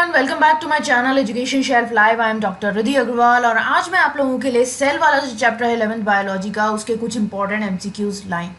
Everyone, welcome back to my channel education shelf live. I am doctor Riddhi Agrawal और आज मैं आप लोगों के लिए सेल वाला जो चैप्टर है 11th बायोलॉजी का, उसके कुछ इंपॉर्टेंट एमसीक्यूज लाई हूँ।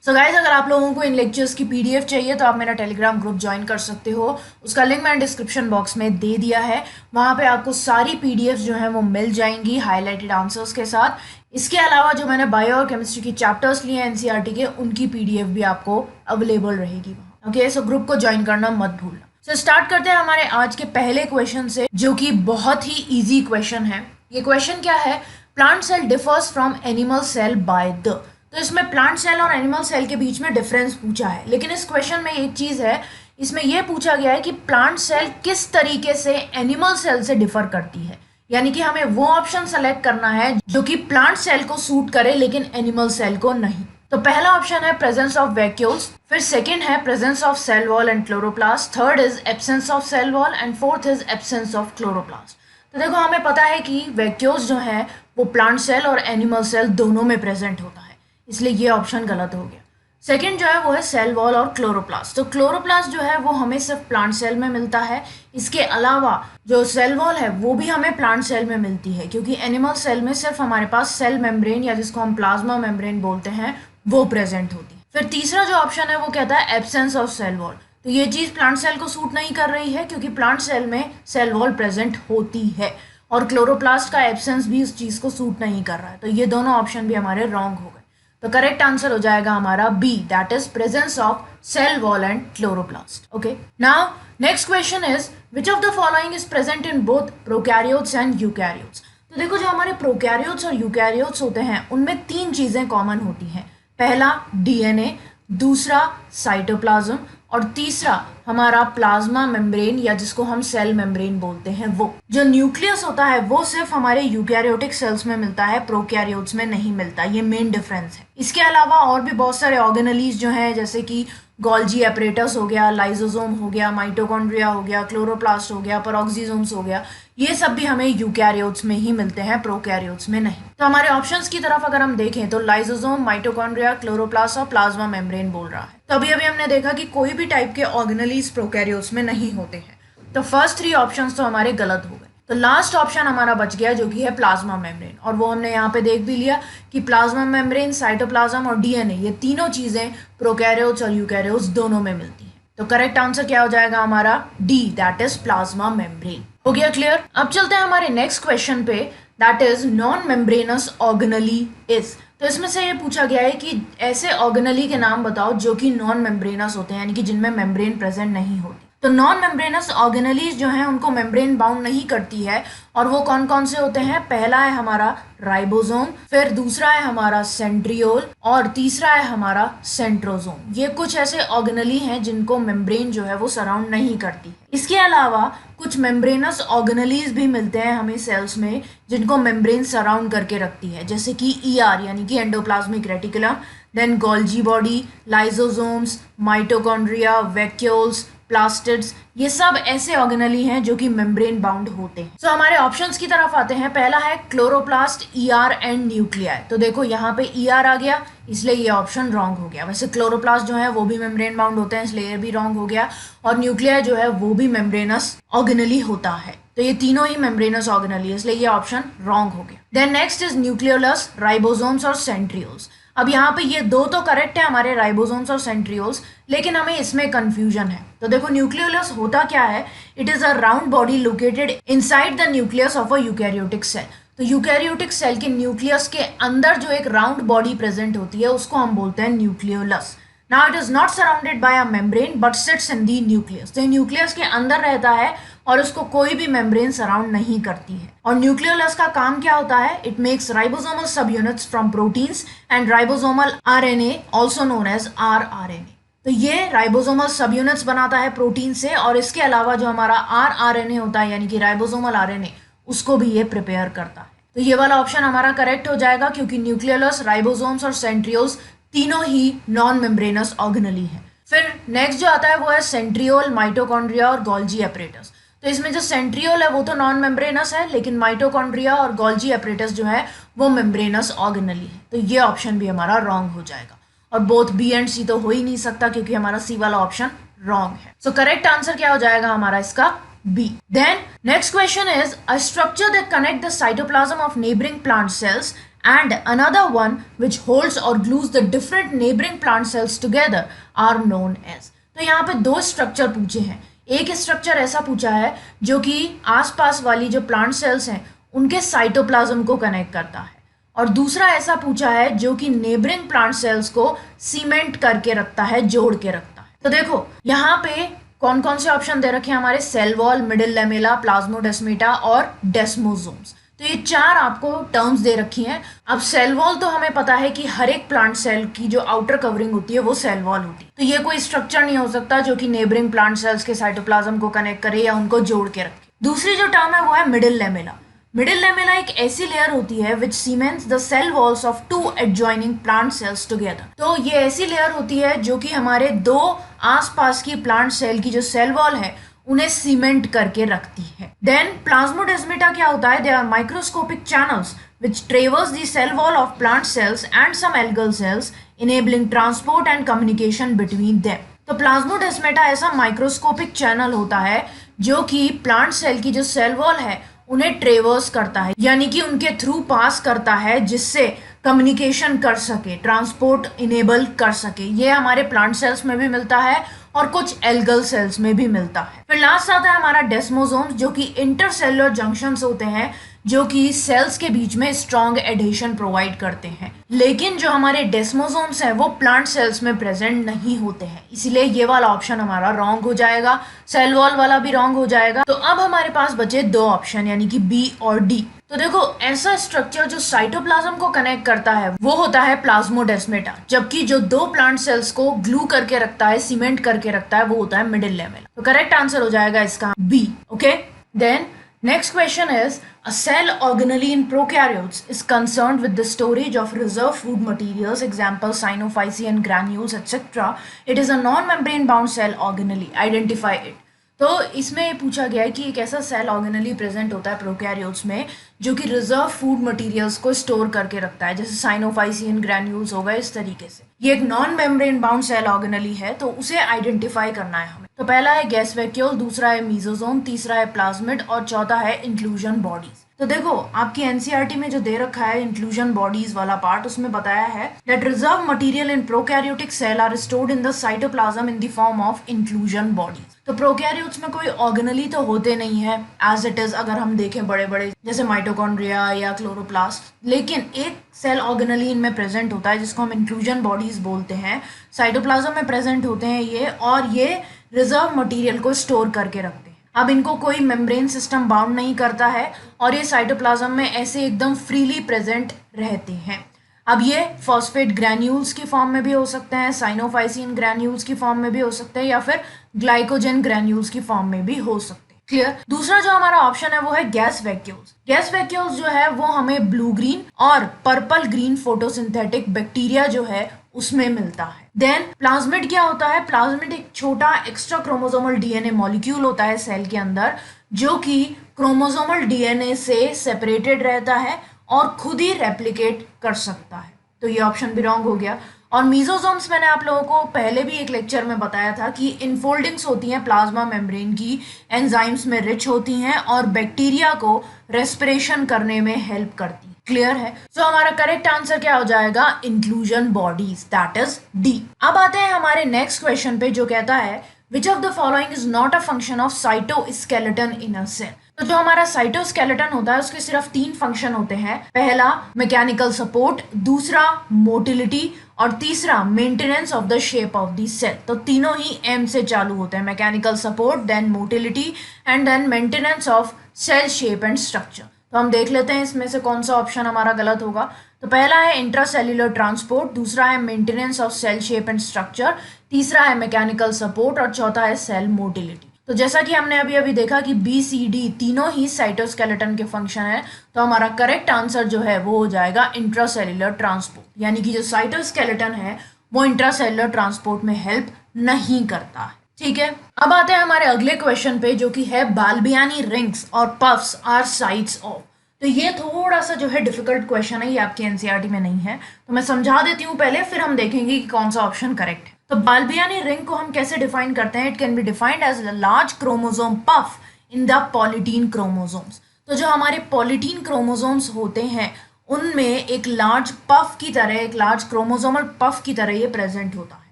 सो गाइज, अगर आप लोगों को इन लेक्चर्स की पीडीएफ चाहिए तो आप मेरा टेलीग्राम ग्रुप ज्वाइन कर सकते हो। उसका लिंक मैंने डिस्क्रिप्शन बॉक्स में दे दिया है। वहाँ पे आपको सारी पीडीएफ जो है वो मिल जाएंगी हाईलाइटेड आंसर्स के साथ। इसके अलावा जो मैंने बायो और केमिस्ट्री के चैप्टर्स लिए एनसीईआरटी के, उनकी पीडीएफ भी आपको अवेलेबल रहेगी वहाँ। ओके, सो ग्रुप को ज्वाइन करना मत भूलना। तो स्टार्ट करते हैं हमारे आज के पहले क्वेश्चन से, जो कि बहुत ही इजी क्वेश्चन है। ये क्वेश्चन क्या है? Plant cell differs from animal cell by the. तो इसमें प्लांट सेल और एनिमल सेल के बीच में डिफरेंस पूछा है, लेकिन इस क्वेश्चन में एक चीज है, इसमें यह पूछा गया है कि प्लांट सेल किस तरीके से एनिमल सेल से डिफर करती है। यानी कि हमें वो ऑप्शन सेलेक्ट करना है जो कि प्लांट सेल को सूट करे लेकिन एनिमल सेल को नहीं। तो पहला ऑप्शन है प्रेजेंस ऑफ वैक्यूल्स, फिर सेकंड है presence of cell wall and chloroplast, third is absence of cell wall and fourth is absence of chloroplast. तो देखो, हमें पता है कि वैक्यूल्स जो है वो प्लांट सेल और एनिमल सेल दोनों में प्रेजेंट होता है, इसलिए ये ऑप्शन गलत हो गया। सेकेंड जो है वो है सेल वॉल और क्लोरोप्लास्ट। तो क्लोरोप्लास्ट जो है वो हमें सिर्फ प्लांट सेल में मिलता है। इसके अलावा जो सेल वॉल है वो भी हमें प्लांट सेल में मिलती है, क्योंकि एनिमल सेल में सिर्फ हमारे पास सेल मेम्ब्रेन या जिसको हम प्लाज्मा मेम्ब्रेन बोलते हैं वो प्रेजेंट होती है। फिर तीसरा जो ऑप्शन है वो कहता है एब्सेंस ऑफ सेल वॉल। तो ये चीज़ प्लांट सेल को सूट नहीं कर रही है, क्योंकि प्लांट सेल में सेल वॉल प्रेजेंट होती है और क्लोरोप्लास्ट का एब्सेंस भी उस चीज़ को सूट नहीं कर रहा है। तो ये दोनों ऑप्शन भी हमारे रॉन्ग हो गए। तो करेक्ट आंसर हो जाएगा हमारा B, that is presence of cell wall and chloroplast. Okay, now next question is which of the following is present in both prokaryotes and eukaryotes. तो देखो, जो हमारे प्रोकैरियोट्स और यूकैरियोट्स होते हैं उनमें तीन चीजें कॉमन होती हैं। पहला डीएनए, दूसरा साइटोप्लाज्म और तीसरा हमारा प्लाज्मा मेम्ब्रेन या जिसको हम सेल मेम्ब्रेन बोलते हैं वो। जो न्यूक्लियस होता है वो सिर्फ हमारे यूकैरियोटिक सेल्स में मिलता है, प्रोकैरियोट्स में नहीं मिलता। ये मेन डिफरेंस है। इसके अलावा और भी बहुत सारे ऑर्गेनेलीज जो हैं, जैसे कि गोल्जी एपरेटस हो गया, लाइसोसोम हो गया, माइटोकॉन्ड्रिया हो गया, क्लोरोप्लास्ट हो गया, पेरोक्सिसोम्स हो गया, ये सब भी हमें यूकैरियोट्स में ही मिलते हैं, प्रोकैरियोट्स में नहीं। तो हमारे ऑप्शंस की तरफ अगर हम देखें तो लाइसोसोम, माइटोकॉन्ड्रिया, क्लोरोप्लास्ट और प्लाज्मा मेम्ब्रेन बोल रहा है। तो अभी हमने देखा कि कोई भी टाइप के ऑर्गेनेलीज प्रोकैरियोट्स में नहीं होते हैं। तो फर्स्ट थ्री ऑप्शंस तो हमारे गलत हो गए। तो लास्ट ऑप्शन हमारा बच गया, जो कि है प्लाज्मा मेम्ब्रेन, और वो हमने यहाँ पे देख भी लिया कि प्लाज्मा मेम्ब्रेन, साइटोप्लाज्म और डीएनए, ये तीनों चीजें प्रोकैरियोट्स और यूकैरियोट्स दोनों में मिलती हैं। तो करेक्ट आंसर क्या हो जाएगा हमारा? D, that is plasma membrane. हो गया क्लियर? अब चलते हैं हमारे नेक्स्ट क्वेश्चन पे, that is non membranes organelle is. तो इसमें से ये पूछा गया है कि ऐसे ऑर्गेनेली के नाम बताओ जो कि नॉन मेम्ब्रेनस होते हैं, यानी कि जिनमें मेम्ब्रेन प्रेजेंट नहीं होती। तो नॉन मेम्ब्रेनस ऑर्गेनेलीज जो हैं उनको मेम्ब्रेन बाउंड नहीं करती है, और वो कौन कौन से होते हैं? पहला है हमारा राइबोसोम, फिर दूसरा है हमारा सेंट्रियोल और तीसरा है हमारा सेंट्रोसोम। ये कुछ ऐसे ऑर्गेनेली हैं जिनको मेम्ब्रेन जो है वो सराउंड नहीं करती है। इसके अलावा कुछ मेम्ब्रेनस ऑर्गेनेलीज भी मिलते हैं हमें सेल्स में जिनको मेम्ब्रेन सराउंड करके रखती है, जैसे कि ईआर यानी कि endoplasmic reticulum, then Golgi body, lysosomes, mitochondria, vacuoles, plastids, ये सब ऐसे ऑर्गेनेली हैं जो कि मेम्ब्रेन बाउंड होते हैं। तो हमारे ऑप्शंस की तरफ आते हैं। पहला है क्लोरोप्लास्ट, ईआर एंड न्यूक्लियाई। तो देखो, यहाँ पे ईआर आ गया, इसलिए ये ऑप्शन रॉन्ग हो गया। वैसे क्लोरोप्लास्ट जो है वो भी मेम्ब्रेन बाउंड होते हैं, इसलिए ये भी रॉन्ग हो गया। और न्यूक्लियाई जो है वो भी मेम्ब्रेनस ऑर्गेनेली होता है। तो ये तीनों ही मेम्ब्रेनस ऑर्गेनेली है, इसलिए ये ऑप्शन रॉन्ग हो गया। Then next is nucleolus, ribosomes और सेंट्रियोल्स। अब यहाँ पे ये दो तो करेक्ट है हमारे, राइबोसोम्स और सेंट्रियोल्स, लेकिन हमें इसमें कंफ्यूजन है। तो देखो, न्यूक्लियोलस होता क्या है? It is a round body located inside the nucleus of a eukaryotic cell. तो यूकैरियोटिक सेल के न्यूक्लियस के अंदर जो एक राउंड बॉडी प्रेजेंट होती है उसको हम बोलते हैं nucleolus. Now it is not surrounded by a membrane but sits in the nucleus. तो न्यूक्लियस के अंदर रहता है और उसको कोई भी मेम्ब्रेन सराउंड नहीं करती है। और न्यूक्लियोलस का काम क्या होता है? It makes ribosomal sub units from proteins and ribosomal RNA, also known as rRNA. तो ये राइबोसोमल सब यूनिट्स बनाता है प्रोटीन से, और इसके अलावा जो हमारा आरआरएनए होता है यानी कि राइबोसोमल आरएनए, उसको भी ये प्रिपेयर करता है। तो ये वाला ऑप्शन हमारा करेक्ट हो जाएगा, क्योंकि न्यूक्लियोलस, राइबोसोम्स और सेंट्रियोल्स तीनों ही नॉन मेम्ब्रेनस ऑर्गेनेली है। फिर नेक्स्ट जो आता है वो है सेंट्रियोल, माइटोकॉन्ड्रिया और गोल्जी एपरेटस। तो इसमें जो सेंट्रियोल है वो तो नॉन मेम्ब्रेनस है, लेकिन माइटोकॉन्ड्रिया और गोल्जी एपरेटस जो है वो मेम्ब्रेनस ऑर्गेनेली है। तो ये ऑप्शन भी हमारा रॉन्ग हो जाएगा, और बोथ बी एंड सी तो हो ही नहीं सकता, क्योंकि हमारा सी वाला ऑप्शन रॉन्ग है। सो करेक्ट आंसर क्या हो जाएगा हमारा इसका? B. Then next question is a structure that connect the cytoplasm of neighboring plant cells and another one which holds or glues the different neighboring plant cells together are known as. तो यहाँ पे दो structure पूछे हैं. एक structure ऐसा पूछा है जो कि आसपास वाली जो प्लांट सेल्स हैं उनके साइटोप्लाज्म को कनेक्ट करता है, और दूसरा ऐसा पूछा है जो कि नेबरिंग प्लांट सेल्स को सीमेंट करके रखता है, जोड़ के रखता है. तो देखो यहाँ पे कौन कौन से ऑप्शन दे रखे हैं हमारे, cell wall, middle lamella, plasmodesmata और डेस्मोसोम्स. तो ये चार आपको टर्म्स दे रखी हैं. अब सेल वॉल तो हमें पता है कि हर एक प्लांट सेल की जो आउटर कवरिंग होती है वो सेल वॉल होती है. तो ये कोई स्ट्रक्चर नहीं हो सकता जो कि नेबरिंग प्लांट सेल्स के साइटोप्लाज्म को कनेक्ट करे या उनको जोड़ के रखे. दूसरी जो टर्म है वो है मिडिल लेमेला. मिडिल लेमेला एक ऐसी लेयर होती है which cements the cell walls of two adjoining plant cells together. तो ये ऐसी लेयर होती है जो कि हमारे दो आसपास की प्लांट सेल की जो सेल वॉल है उन्हें सीमेंट करके रखती है. देन प्लाज्मोडेस्माटा क्या होता है, they are microscopic channels which traverse the cell wall of plant cells and some algal cells enabling transport and communication between them. तो प्लाज्मोडेस्माटा ऐसा माइक्रोस्कोपिक चैनल होता है जो कि प्लांट सेल की जो सेल वॉल है उन्हें ट्रेवर्स करता है, यानी कि उनके थ्रू पास करता है जिससे कम्युनिकेशन कर सके, ट्रांसपोर्ट इनेबल कर सके. ये हमारे प्लांट सेल्स में भी मिलता है और कुछ एल्गल सेल्स में भी मिलता है. फिर लास्ट आता है हमारा डेस्मोसोम्स जो कि इंटरसेलुलर जंक्शंस होते हैं जो कि सेल्स के बीच में स्ट्रॉन्ग एडेशन प्रोवाइड करते हैं. लेकिन जो हमारे डेस्मोसोम्स हैं वो प्लांट सेल्स में प्रेजेंट नहीं होते हैं, इसीलिए ये वाला ऑप्शन हमारा रॉन्ग हो जाएगा, सेल वॉल वाला भी रॉन्ग हो जाएगा. तो अब हमारे पास बचे दो ऑप्शन यानी कि बी और डी. तो देखो ऐसा स्ट्रक्चर जो साइटोप्लाज्म को कनेक्ट करता है वो होता है प्लाज्मोडेस्माटा, जबकि जो दो प्लांट सेल्स को ग्लू करके रखता है, सीमेंट करके रखता है, वो होता है मिडिल लेमेला. तो करेक्ट आंसर हो जाएगा इसका B. Okay, then next question is a cell organelle in prokaryotes is concerned with the storage of reserve food materials, example cyanophycean granules etc. It is a non-membrane bound cell organelle. Identify it. तो इसमें पूछा गया है कि एक ऐसा cell organelle present होता है प्रोकैरियोट्स में जो कि रिजर्व फूड मटेरियल्स को स्टोर करके रखता है, जैसे साइनोफाइसियन ग्रैन्यूल्स होगा. इस तरीके से ये एक non membrane bound cell organelle है, तो उसे आइडेंटिफाई करना है हमें. तो पहला है गैस वैक्यूल, दूसरा है मीजोसोम, तीसरा है प्लाज्मिड और चौथा है इंक्लूजन बॉडीज. तो देखो आपकी एनसीईआरटी में जो दे रखा है इंक्लूजन बॉडीज वाला पार्ट, उसमें बताया है that reserve material in prokaryotic cell are stored in the cytoplasm in the form of inclusion bodies. तो प्रोकैरियोट्स में कोई ऑर्गेनली तो होते नहीं है एज इट इज, अगर हम देखें बड़े बड़े जैसे माइटोकॉन्ड्रिया या क्लोरोप्लास्ट, लेकिन एक सेल ऑर्गेनली इनमें प्रेजेंट होता है जिसको हम इंक्लूजन बॉडीज बोलते हैं. साइटोप्लाज्म में प्रेजेंट होते हैं ये, और ये रिजर्व मटेरियल को स्टोर करके रखते हैं. अब इनको कोई मेम्ब्रेन सिस्टम बाउंड नहीं करता है और ये साइटोप्लाज्म में ऐसे एकदम फ्रीली प्रेजेंट रहते हैं. अब ये फॉस्फेट ग्रैन्यूल्स की फॉर्म में भी हो सकते हैं, साइनोफाइसिन ग्रैन्यूल्स की फॉर्म में भी हो सकते हैं, या फिर ग्लाइकोजन ग्रैन्यूल्स की फॉर्म में भी हो सकते हैं. क्लियर. दूसरा जो हमारा ऑप्शन है वो है गैस वैक्यूल्स. गैस वैक्यूल्स जो है वो हमें ब्लू ग्रीन और पर्पल ग्रीन फोटोसिंथेटिक बैक्टीरिया जो है उसमें मिलता है. देन प्लाज्मिड क्या होता है, प्लाज्मिड एक छोटा एक्स्ट्रा क्रोमोसोमल डीएनए मॉलिक्यूल होता है सेल के अंदर जो कि क्रोमोसोमल डीएनए से सेपरेटेड रहता है और खुद ही रेप्लिकेट कर सकता है. तो ये ऑप्शन भी रॉन्ग हो गया. और मीजोसोम्स मैंने आप लोगों को पहले भी एक लेक्चर में बताया था कि इनफोल्डिंग्स होती हैं प्लाज्मा मेम्ब्रेन की, एंजाइम्स में रिच होती हैं और बैक्टीरिया को रेस्पिरेशन करने में हेल्प करती हैं. क्लियर है. सो हमारा करेक्ट आंसर क्या हो जाएगा, inclusion bodies, that is D. अब आते हैं हमारे नेक्स्ट क्वेश्चन पे जो कहता है which of the following is not a function of cytoskeleton in a cell. तो जो हमारा साइटोस्केलेटन होता है उसके सिर्फ 3 फंक्शन होते हैं. पहला मैकेनिकल सपोर्ट, दूसरा मोटिलिटी और तीसरा maintenance of the shape of the cell. तो तीनों ही एम से चालू होते हैं, mechanical support, then motility and then maintenance of cell shape and structure. तो हम देख लेते हैं इसमें से कौन सा ऑप्शन हमारा गलत होगा. तो पहला है इंट्रासेल्युलर ट्रांसपोर्ट, दूसरा है maintenance of cell shape and structure, तीसरा है मैकेनिकल सपोर्ट और चौथा है सेल मोटिलिटी. तो जैसा कि हमने अभी अभी देखा कि बी सी डी तीनों ही साइटोस्केलेटन के फंक्शन है, तो हमारा करेक्ट आंसर जो है वो हो जाएगा इंट्रासेल्युलर ट्रांसपोर्ट, यानी कि जो साइटोस्केलेटन है वो इंट्रासेल्युलर ट्रांसपोर्ट में हेल्प नहीं करता है. ठीक है. अब आते हैं हमारे अगले क्वेश्चन पे जो कि है बाल्बियानी रिंग्स और पफ्स आर साइड्स ऑफ. तो ये थोड़ा सा जो है डिफिकल्ट क्वेश्चन है, ये आपकी एनसीईआरटी में नहीं है, तो मैं समझा देती हूँ पहले, फिर हम देखेंगे कि कौन सा ऑप्शन करेक्ट है. तो बाल्बियानी रिंग को हम कैसे डिफाइन करते हैं, it can be defined as a large chromosome puff in the polytene chromosomes. तो जो हमारे पॉलीटीन क्रोमोसोम्स होते हैं उनमें एक लार्ज पफ की तरह, एक लार्ज क्रोमोसोमल पफ की तरह ये प्रेजेंट होता है।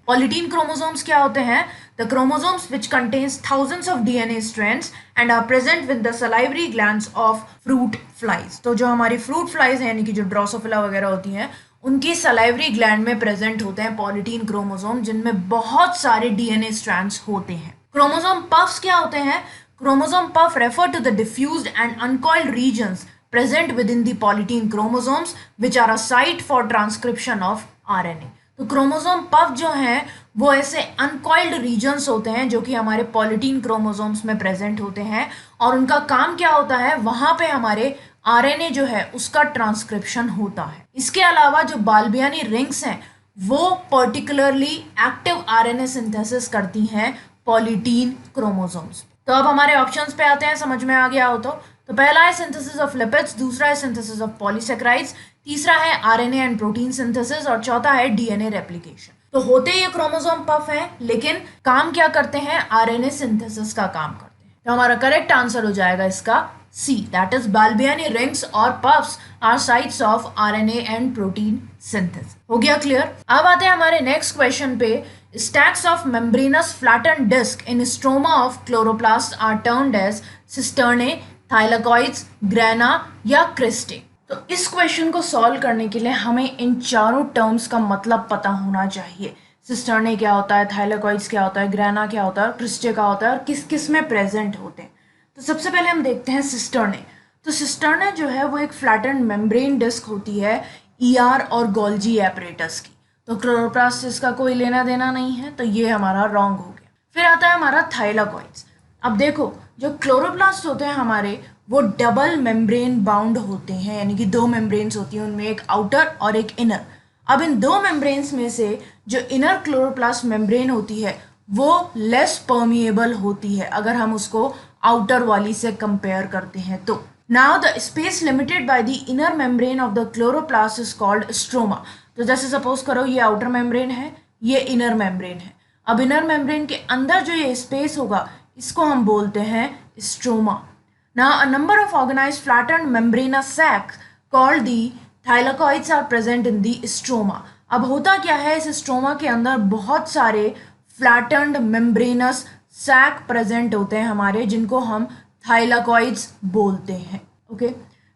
पॉलीटीन क्रोमोसोम्स क्या होते हैं? The chromosomes which contains thousands of DNA strands and are present with the salivary glands of fruit flies. तो जो हमारी फ्रूट फ्लाइज हैं यानी कि जो ड्रोसोफिला वगैरह होती हैं उनकी सलाइवरी ग्लैंड में प्रेजेंट होते हैं पॉलीटीन क्रोमोसोम जिनमें बहुत सारे डीएनए स्ट्रैंड्स होते हैं। क्रोमोसोम पफ्स क्या होते हैं? Chromosome puff refer to the diffused and uncoiled regions present within the polytene chromosomes which are a site for transcription of RNA। तो क्रोमोसोम पफ जो हैं वो ऐसे अनकॉइल्ड रीजन्स होते हैं जो कि हमारे पॉलीटीन क्रोमोसोम्स में प्रेजेंट होते हैं और उनका काम क्या होता है? वहां पे हमारे आरएनए जो है उसका ट्रांसक्रिप्शन होता है। इसके अलावा जो बाल्बियानी रिंग्स हैं वो पर्टिकुलरली एक्टिव आरएनए सिंथेसिस करती हैं पॉलीटीन क्रोमोसोम्स। तो अब हमारे ऑप्शंस पे आते हैं, समझ में आ गया हो तो पहला है सिंथेसिस ऑफ लिपिड्स, दूसरा है सिंथेसिस ऑफ पॉलीसेक्राइड्स, तीसरा है आरएनए एंड प्रोटीन सिंथेसिस और चौथा है डीएनए रेप्लिकेशन। तो होते ये क्रोमोसोम पफ है लेकिन काम क्या करते हैं? आरएनए सिंथेसिस का काम करते हैं। तो हमारा करेक्ट आंसर हो जाएगा इसका C, that is Balbiani rings और puffs are sites of RNA and protein synthesis. हो गया क्लियर? अब आते हैं हमारे नेक्स्ट क्वेश्चन पे। Stacks of membranous flattened disc in stroma of chloroplasts are termed as cisternae, thylakoids, grana या cristae। तो इस क्वेश्चन को सॉल्व करने के लिए हमें इन चारों टर्म्स का मतलब पता होना चाहिए। सिस्टर्ने क्या होता है, थाइलाकॉइड्स क्या होता है, ग्राना क्या होता है, क्रिस्टे क्या होता है और किस किस में प्रेजेंट होते हैं। तो सबसे पहले हम देखते हैं सिस्टर्ने। तो सिस्टर्ने जो है वो एक फ्लैटेंड मेम्ब्रेन डिस्क होती है ईआर और गोल्जी एपरेटस की। तो क्लोरोप्लास्ट इसका कोई लेना देना नहीं है, तो ये हमारा रॉन्ग हो गया। फिर आता है हमारा थाइलाकॉइड्स। अब देखो जो क्लोरोप्लास्ट होते हैं हमारे वो डबल मेम्ब्रेन बाउंड होते हैं, यानी कि दो मेम्ब्रेन्स होती हैं, उनमें एक आउटर और एक इनर। अब इन दो मेम्ब्रेन्स में से जो इनर क्लोरोप्लास्ट मेम्ब्रेन होती है वो लेस परमिएबल होती है अगर हम उसको आउटर वाली से कंपेयर करते हैं तो। Now the space limited by the inner membrane of the chloroplast is called stroma. तो जैसे सपोज करो ये आउटर मेम्ब्रेन है, ये इनर मेम्ब्रेन है। अब इनर मेम्ब्रेन के अंदर जो ये स्पेस होगा इसको हम बोलते हैं stroma. Now a number of organized flattened membranous sacs called the thylakoids are present in the stroma. अब होता क्या है, इस स्ट्रोमा के अंदर बहुत सारे फ्लैटेंड मेम्ब्रेनस सैक प्रेजेंट होते हैं हमारे, जिनको हम थाइलाकॉइड्स बोलते हैं। ओके,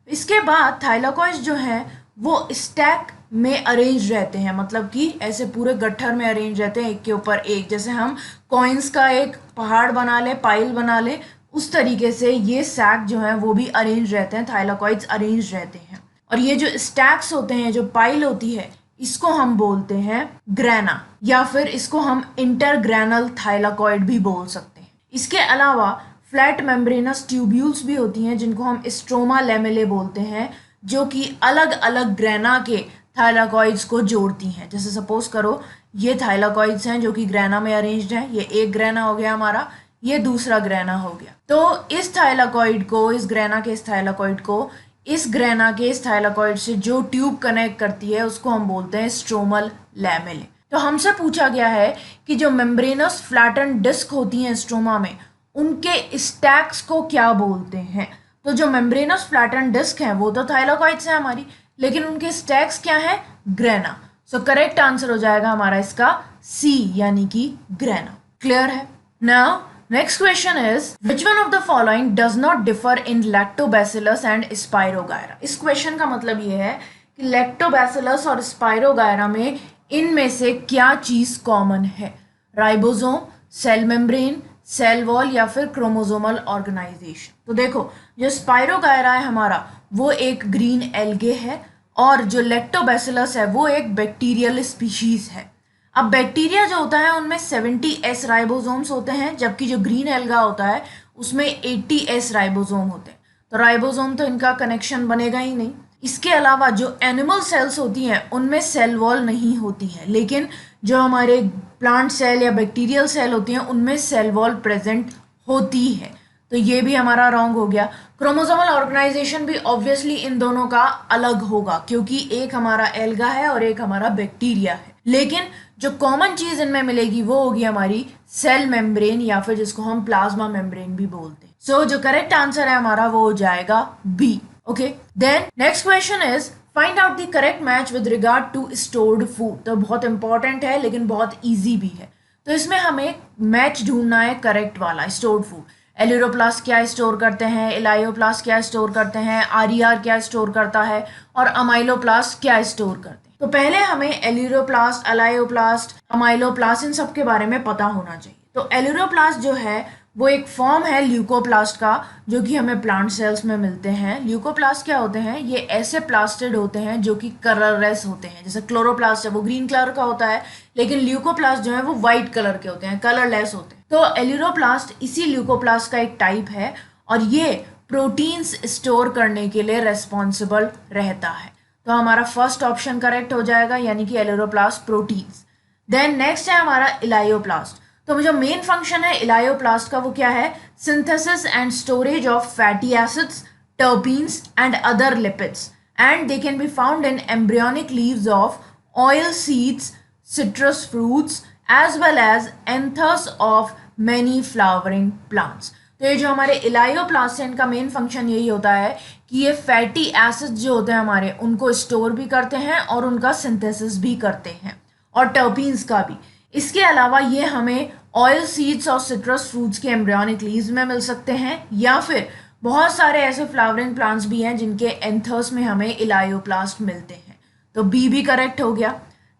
इसके बाद थाइलाकॉइड्स जो हैं वो स्टैक में अरेंज रहते हैं, मतलब कि ऐसे पूरे गट्ठर में अरेंज रहते हैं एक के ऊपर एक। जैसे हम कॉइन्स का एक पहाड़ बना ले, पाइल बना ले, उस तरीके से ये सैक जो है वो भी अरेंज रहते हैं, थाइलाकॉइड्स अरेंज रहते हैं। और ये जो स्टैक्स होते हैं, जो पाइल होती है, इसको हम बोलते हैं ग्रेना या फिर इसको हम इंटरग्रेनल थाइलाकॉइड भी बोल सकते हैं। इसके अलावा फ्लैट मेम्ब्रेनस ट्यूब्यूल्स भी होती हैं जिनको हम स्ट्रोमा लेमेले बोलते हैं, जो कि अलग अलग ग्रेना के थाइलाकॉइड्स को जोड़ती हैं। जैसे सपोज करो ये थाइलाकॉइड्स हैं जो कि ग्रेना में अरेंज्ड हैं, ये एक ग्रेना हो गया हमारा, ये दूसरा ग्रेना हो गया। तो इस थाइलाकॉइड को, इस ग्रेना के इस थाइलाकॉइड को इस ग्रेना के इस थाइलाकॉइड से जो ट्यूब कनेक्ट करती है उसको हम बोलते हैं स्ट्रोमल लैमेले। तो हमसे पूछा गया है कि जो मेम्ब्रेनस फ्लैटेंड डिस्क होती हैं स्ट्रोमा में, उनके स्टैक्स को क्या बोलते हैं। तो जो मेम्ब्रेनस फ्लैटेंड डिस्क है वो तो थाइलाकॉइड्स है हमारी, लेकिन उनके स्टैक्स क्या है? ग्रेना। सो करेक्ट आंसर हो जाएगा हमारा इसका सी, यानी कि ग्रेना। क्लियर है? Now next question is which one of the following does not differ in lactobacillus and spirogyra. इस क्वेश्चन का मतलब ये है कि लैक्टोबैसिलस और स्पाइरोगायरा में इनमें से क्या चीज कॉमन है? Ribosome, cell membrane, cell wall या फिर क्रोमोसोमल ऑर्गेनाइजेशन। तो देखो जो स्पाइरोगायरा है हमारा वो एक ग्रीन एल्गे है और जो लैक्टोबैसिलस है वो एक बैक्टीरियल स्पीशीज है। अब बैक्टीरिया जो होता है उनमें 70S राइबोसोम्स होते हैं, जबकि जो ग्रीन एल्गा होता है उसमें 80S राइबोसोम होते हैं। तो राइबोसोम तो इनका कनेक्शन बनेगा ही नहीं। इसके अलावा जो एनिमल सेल्स होती हैं उनमें सेल वॉल नहीं होती है, लेकिन जो हमारे प्लांट सेल या बैक्टीरियल सेल होती हैं उनमें सेल वॉल प्रेजेंट होती है। तो ये भी हमारा रॉन्ग हो गया। क्रोमोसोमल ऑर्गेनाइजेशन भी ऑब्वियसली इन दोनों का अलग होगा, क्योंकि एक हमारा एल्गा है और एक हमारा बैक्टीरिया है। लेकिन जो कॉमन चीज इनमें मिलेगी वो होगी हमारी सेल मेम्ब्रेन या फिर जिसको हम प्लाज्मा मेम्ब्रेन भी बोलते हैं। सो जो करेक्ट आंसर है हमारा वो हो जाएगा B. Okay, then next question is find out the correct match with regard to stored food. तो बहुत इंपॉर्टेंट है लेकिन बहुत इजी भी है। तो इसमें हमें मैच ढूंढना है करेक्ट वाला स्टोर्ड फूड। एल्यूरोप्लास्ट क्या स्टोर करते हैं, इलायोप्लास्ट क्या स्टोर करते हैं, आरईआर क्या स्टोर करता है, और अमाइलोप्लास्ट क्या स्टोर करते हैं। तो पहले हमें एल्यूरोप्लास्ट, अलायोप्लास्ट, अमाइलोप्लास्ट इन सब के बारे में पता होना चाहिए। तो एल्यूरोप्लास्ट जो है वो एक फॉर्म है ल्यूकोप्लास्ट का, जो कि हमें प्लांट सेल्स में मिलते हैं। ल्यूकोप्लास्ट क्या होते हैं, ये ऐसे प्लास्टिड होते हैं जो कि कलरलेस होते हैं। जैसे क्लोरोप्लास्ट है वो ग्रीन कलर का होता है, लेकिन ल्यूकोप्लास्ट जो है वो वाइट कलर के होते हैं, कलरलेस होते हैं। तो एल्यूरोप्लास्ट इसी ल्यूकोप्लास्ट का एक टाइप है और ये प्रोटीन्स स्टोर करने के लिए रेस्पॉन्सिबल रहता है। तो हमारा फर्स्ट ऑप्शन करेक्ट हो जाएगा, यानी कि एल्यूरोप्लास्ट प्रोटीन्स। देन नेक्स्ट है हमारा इलायोप्लास्ट। तो जो मेन फंक्शन है इलायोप्लास्ट का वो क्या है, synthesis and storage of fatty acids, terpenes and other lipids, and they can be found in embryonic leaves of oil seeds, citrus fruits as well as anthers of many flowering plants. तो ये जो हमारे elaioplast है इनका main function यही होता है कि ये फैटी एसिड्स जो होते हैं हमारे उनको स्टोर भी करते हैं और उनका सिंथेसिस भी करते हैं, और टर्पीन्स का भी। इसके अलावा ये हमें ऑयल सीड्स और सिट्रस फ्रूट्स के एम्ब्रियोनिक लीव्स में मिल सकते हैं, या फिर बहुत सारे ऐसे फ्लावरिंग प्लांट्स भी हैं जिनके एंथर्स में हमें इलायोप्लास्ट मिलते हैं। तो बी भी करेक्ट हो गया।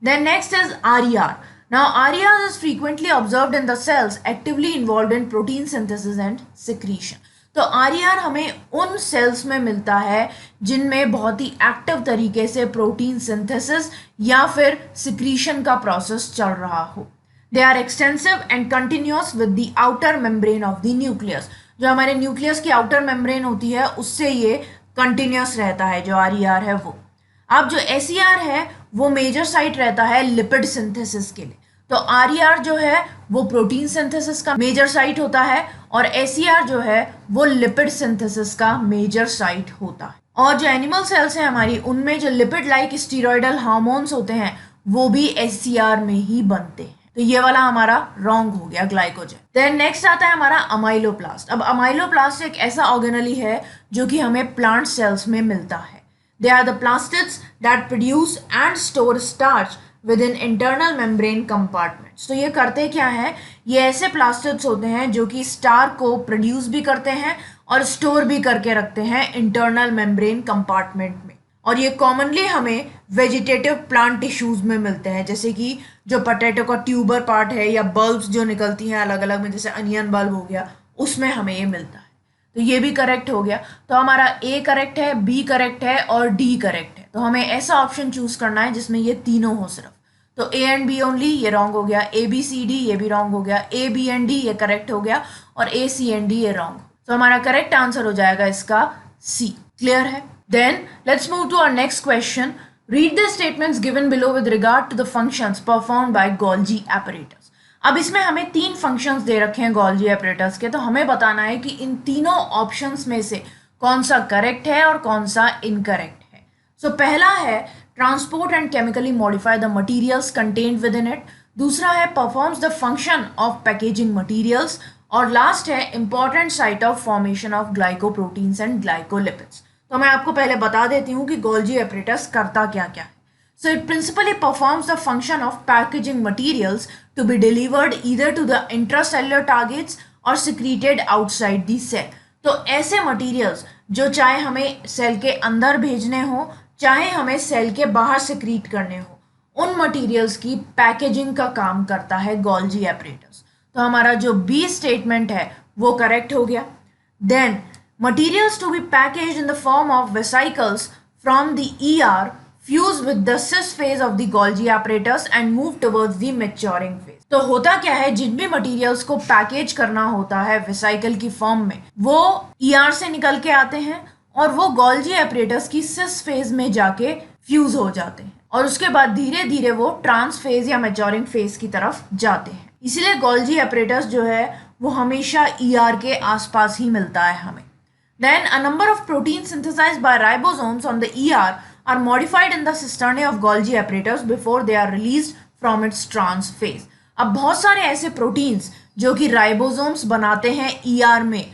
Then next is RER. Now RER is frequently observed in the cells actively involved in protein synthesis and secretion. तो आरईआर हमें उन सेल्स में मिलता है जिनमें बहुत ही एक्टिव तरीके से प्रोटीन सिंथेसिस या फिर सिक्रीशन का प्रोसेस चल रहा हो। They are extensive and continuous with the outer membrane of the nucleus. जो हमारे न्यूक्लियस की आउटर मेम्ब्रेन होती है उससे ये कंटिन्यूअस रहता है जो आरईआर है वो। अब जो एसईआर है वो मेजर साइट रहता है लिपिड सिंथेसिस के लिए। तो आरईआर जो है वो प्रोटीन सिंथेसिस का मेजर साइट होता है और एसईआर जो है वो लिपिड सिंथेसिस का मेजर साइट होता है। और जो एनिमल सेल्स हैं हमारी उनमें जो लिपिड लाइक स्टीरॉयडल हार्मोन्स होते हैं वो भी एसईआर में ही बनते हैं। तो ये वाला हमारा रॉन्ग हो गया ग्लाइकोजन। देन नेक्स्ट आता है हमारा अमाइलोप्लास्ट। अब अमाइलोप्लास्ट एक ऐसा ऑर्गेनेली है जो कि हमें प्लांट सेल्स में मिलता है। They are the plastids that produce and store starch within internal membrane compartments. तो ये करते क्या हैं, ये ऐसे प्लास्टिड्स होते हैं जो कि स्टार को प्रोड्यूस भी करते हैं और स्टोर भी करके रखते हैं इंटरनल मेम्ब्रेन कंपार्टमेंट में। और ये कॉमनली हमें वेजिटेटिव प्लांट टिश्यूज में मिलते हैं, जैसे कि जो पोटैटो का ट्यूबर पार्ट है या बल्ब्स जो निकलती हैं अलग अलग में, जैसे अनियन बल्ब हो गया, उसमें हमें ये मिलता है। तो ये भी करेक्ट हो गया। तो हमारा ए करेक्ट है, बी करेक्ट है और डी करेक्ट है। तो हमें ऐसा ऑप्शन चूज करना है जिसमें ये तीनों हो सिर्फ। तो ए एंड बी ओनली ये रॉन्ग हो गया, ए बी सी डी ये भी रॉन्ग हो गया, ए बी एंड डी ये करेक्ट हो गया और ए सी एंड डी ये रॉन्ग। तो हमारा करेक्ट आंसर हो जाएगा इसका सी। क्लियर है? Then let's move to our next question. Read the statements given below with regard to the functions performed by Golgi apparatus. अब इसमें हमें 3 फंक्शंस दे रखे हैं गोल्जी एपरेटस के, तो हमें बताना है कि इन तीनों ऑप्शंस में से कौन सा करेक्ट है और कौन सा इनकरेक्ट है। सो पहला है transport and chemically modify the materials contained with in it. दूसरा है performs the function of packaging materials. और लास्ट है important site of formation of glycoproteins and glycolipids. तो मैं आपको पहले बता देती हूँ कि गोल्जी एपरेटस करता क्या क्या है। So it principally performs the function of packaging materials to be delivered either to the intracellular targets or secreted outside the cell. तो ऐसे materials जो चाहे हमें सेल के अंदर भेजने हो चाहे हमें सेल के बाहर secrete करने हो, उन materials की पैकेजिंग का काम करता है गोल्जी एपरेटस। तो हमारा जो बी स्टेटमेंट है वो करेक्ट हो गया। Then materials to be packaged in the form of vesicles from the ER fuse with the cis phase of the Golgi apparatus and move towards the maturing phase। तो होता क्या है, जिन भी materials को पैकेज करना होता है वेसाइकल की फॉर्म में वो ER से निकल के आते हैं और वो गोल्जी एपरेटस की सिस फेज में जाके फ्यूज हो जाते हैं और उसके बाद धीरे धीरे वो ट्रांस फेज या मैच्योरिंग फेज की तरफ जाते हैं। इसीलिए गोल्जी एपरेटस जो है वो हमेशा ER के आसपास ही मिलता है हमें। Then a number of proteins synthesized by ribosomes on the ER are modified in the cisternae of Golgi apparatus before they are released from its trans phase। अब बहुत सारे ऐसे प्रोटीन्स जो कि राइबोसोम्स बनाते हैं ER में,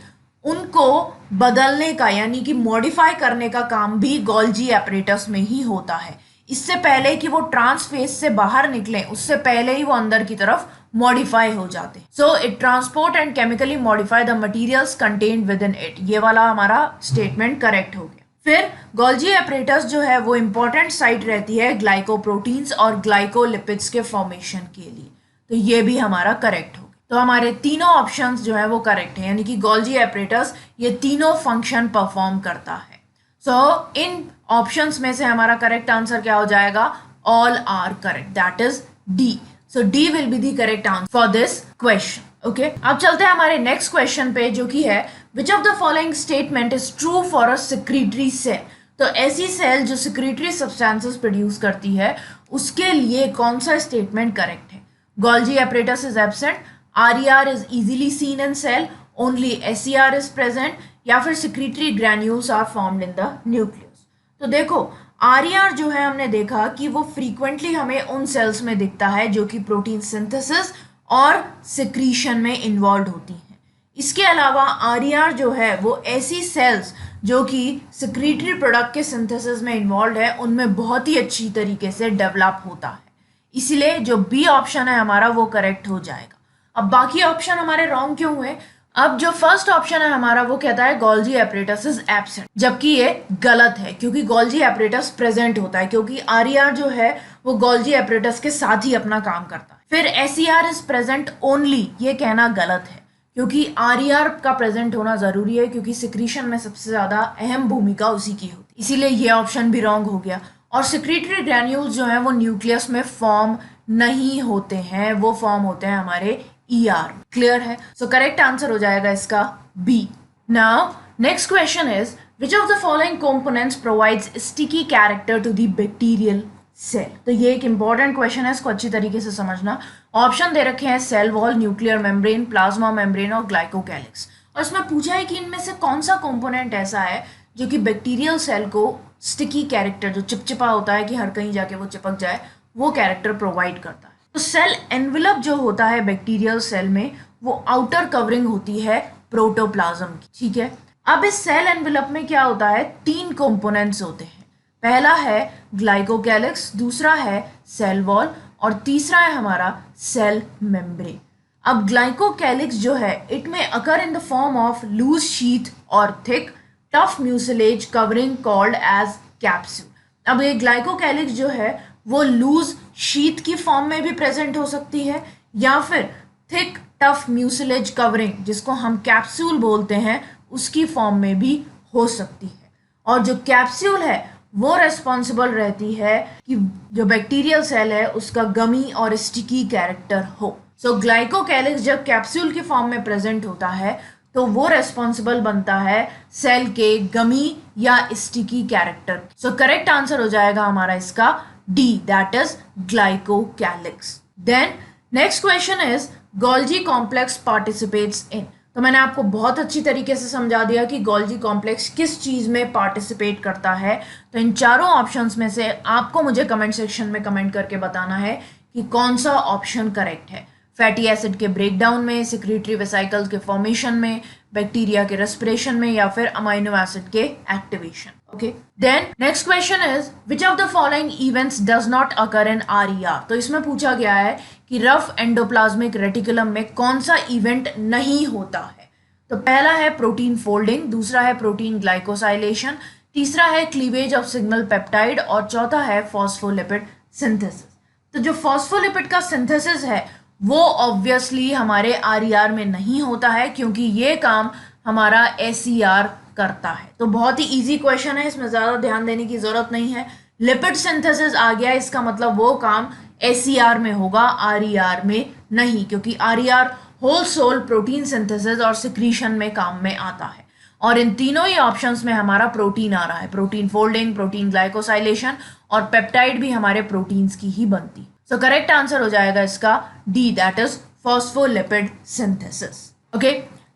उनको बदलने का यानी कि मॉडिफाई करने का काम भी गोल्जी एपरेटस में ही होता है। इससे पहले कि वो ट्रांसफेज से बाहर निकले उससे पहले ही वो अंदर की तरफ मॉडिफाई हो जाते हैं। So it transport and chemically modify the materials contained with in it. ये वाला हमारा स्टेटमेंट करेक्ट हो गया। फिर गोल्जी एपरेटस जो है वो इंपॉर्टेंट साइट रहती है ग्लाइकोप्रोटीन्स और ग्लाइकोलिपिड्स के फॉर्मेशन के लिए, तो ये भी हमारा करेक्ट हो गया। तो हमारे तीनों ऑप्शंस जो है वो करेक्ट है, यानी कि गोल्जी एपरेटस ये तीनों फंक्शन परफॉर्म करता है। सो इन ऑप्शंस में से हमारा करेक्ट आंसर क्या हो जाएगा? All are correct, that is D. So D will be the correct answer for this question. Okay, अब चलते हैं हमारे नेक्स्ट क्वेश्चन पे, जो कि है which of the following statement is true for a secretory cell. तो ऐसी सेल जो सिक्रीटरी सब्सटेंसेस प्रोड्यूस करती है उसके लिए कौन सा स्टेटमेंट करेक्ट है? Golgi apparatus is absent, RER is easily seen in cell, only SER is present, या फिर secretory granules are formed in the nucleus। तो देखो RER जो है हमने देखा कि वो frequently हमें उन cells में दिखता है जो कि प्रोटीन सिंथेसिस और सिक्रीशन में इन्वॉल्व होती हैं। इसके अलावा RER जो है वो ऐसी सेल्स जो कि सिक्रीटरी प्रोडक्ट के सिंथेसिस में इन्वॉल्व है उनमें बहुत ही अच्छी तरीके से डेवलप होता है, इसलिए जो बी ऑप्शन है हमारा वो करेक्ट हो जाएगा। अब बाकी ऑप्शन हमारे रॉन्ग क्यों हुए? अब जो फर्स्ट ऑप्शन है हमारा वो कहता है गोल्जी एपरेटस इज एब्सेंट, जबकि ये गलत है क्योंकि गोल्जी एपरेटस प्रेजेंट होता है, क्योंकि RER जो है वो गोल्जी एपरेटस के साथ ही अपना काम करता है। फिर SER इज प्रेजेंट ओनली, ये कहना गलत है क्योंकि RER का प्रेजेंट होना जरूरी है, क्योंकि सिक्रीशन में सबसे ज्यादा अहम भूमिका उसी की होती है, इसीलिए ये ऑप्शन भी रॉन्ग हो गया। और सिक्रीटरी ग्रैन्यूल्स जो है वो न्यूक्लियस में फॉर्म नहीं होते हैं, वो फॉर्म होते हैं हमारे ER। क्लियर है? सो करेक्ट आंसर हो जाएगा इसका B. Now next question is which of the following components provides sticky character to the bacterial cell. तो ये एक इंपॉर्टेंट क्वेश्चन है, इसको अच्छी तरीके से समझना। ऑप्शन दे रखे हैं cell wall, nuclear membrane, plasma membrane और ग्लाइकोकैलिक्स, और इसमें पूछा है कि इनमें से कौन सा कंपोनेंट ऐसा है जो कि बैक्टीरियल सेल को स्टिकी कैरेक्टर, जो चिपचिपा होता है कि हर कहीं जाके वो चिपक जाए, वो कैरेक्टर प्रोवाइड करता है। तो सेल एनवेलप जो होता है बैक्टीरियल सेल में वो आउटर कवरिंग होती है प्रोटोप्लाज्म की, ठीक है। अब इस सेल एनवेलप में क्या होता है? 3 कंपोनेंट्स होते हैं। पहला है ग्लाइकोकैलिक्स, दूसरा है सेल वॉल और तीसरा है हमारा सेल मेम्ब्रेन। अब ग्लाइकोकैलिक्स जो है इट में occur in the form of loose sheath और thick tough mucilage covering called as capsule. अब ये ग्लाइकोकैलिक्स जो है वो लूज शीथ की फॉर्म में भी प्रेजेंट हो सकती है या फिर थिक टफ म्यूसिलेज कवरिंग जिसको हम कैप्सूल बोलते हैं उसकी फॉर्म में भी हो सकती है। और जो कैप्सूल है वो रेस्पॉन्सिबल रहती है कि जो बैक्टीरियल सेल है उसका गमी और स्टिकी कैरेक्टर हो। सो ग्लाइकोकैलिक्स जब कैप्सूल की फॉर्म में प्रेजेंट होता है तो वो रेस्पॉन्सिबल बनता है सेल के गमी या sticky character. So correct answer हो जाएगा हमारा इसका D, that is glycocalyx. Then next question is Golgi complex participates in। तो मैंने आपको बहुत अच्छी तरीके से समझा दिया कि गोल्जी कॉम्प्लेक्स किस चीज में पार्टिसिपेट करता है। तो इन चारों ऑप्शंस में से आपको मुझे कमेंट सेक्शन में कमेंट करके बताना है कि कौन सा ऑप्शन करेक्ट है। फैटी एसिड के ब्रेकडाउन में, सिक्रीटरी वेसिकल्स के फॉर्मेशन में, बैक्टीरिया के रेस्पिरेशन में, या फिर अमाइनो एसिड के activation. Okay, then next question is which of the following events does not occur in RER। तो इसमें पूछा गया है कि रफ एंडोप्लाज्मिक रेटिकुलम में कौन सा इवेंट नहीं होता है। तो पहला है प्रोटीन फोल्डिंग, दूसरा है प्रोटीन ग्लाइकोसाइलेशन, तीसरा है क्लीवेज ऑफ सिग्नल पेप्टाइड और चौथा है फॉस्फोलिपिड सिंथेसिस। तो जो फॉस्फोलिपिड का सिंथेसिस है वो ऑब्वियसली हमारे RER में नहीं होता है क्योंकि ये काम हमारा SER करता है। तो बहुत ही इजी क्वेश्चन है, इसमें ज़्यादा ध्यान देने की ज़रूरत नहीं है। लिपिड सिंथेसिस आ गया, इसका मतलब वो काम SER में होगा, RER में नहीं, क्योंकि RER whole sole protein synthesis और सिक्रीशन में काम में आता है। और इन तीनों ही ऑप्शंस में हमारा प्रोटीन आ रहा है, प्रोटीन फोल्डिंग, प्रोटीन ग्लाइकोसाइलेशन और पेप्टाइड भी हमारे प्रोटीन्स की ही बनती है। सो करेक्ट आंसर हो जाएगा इसका D, that is phospholipid synthesis. Okay,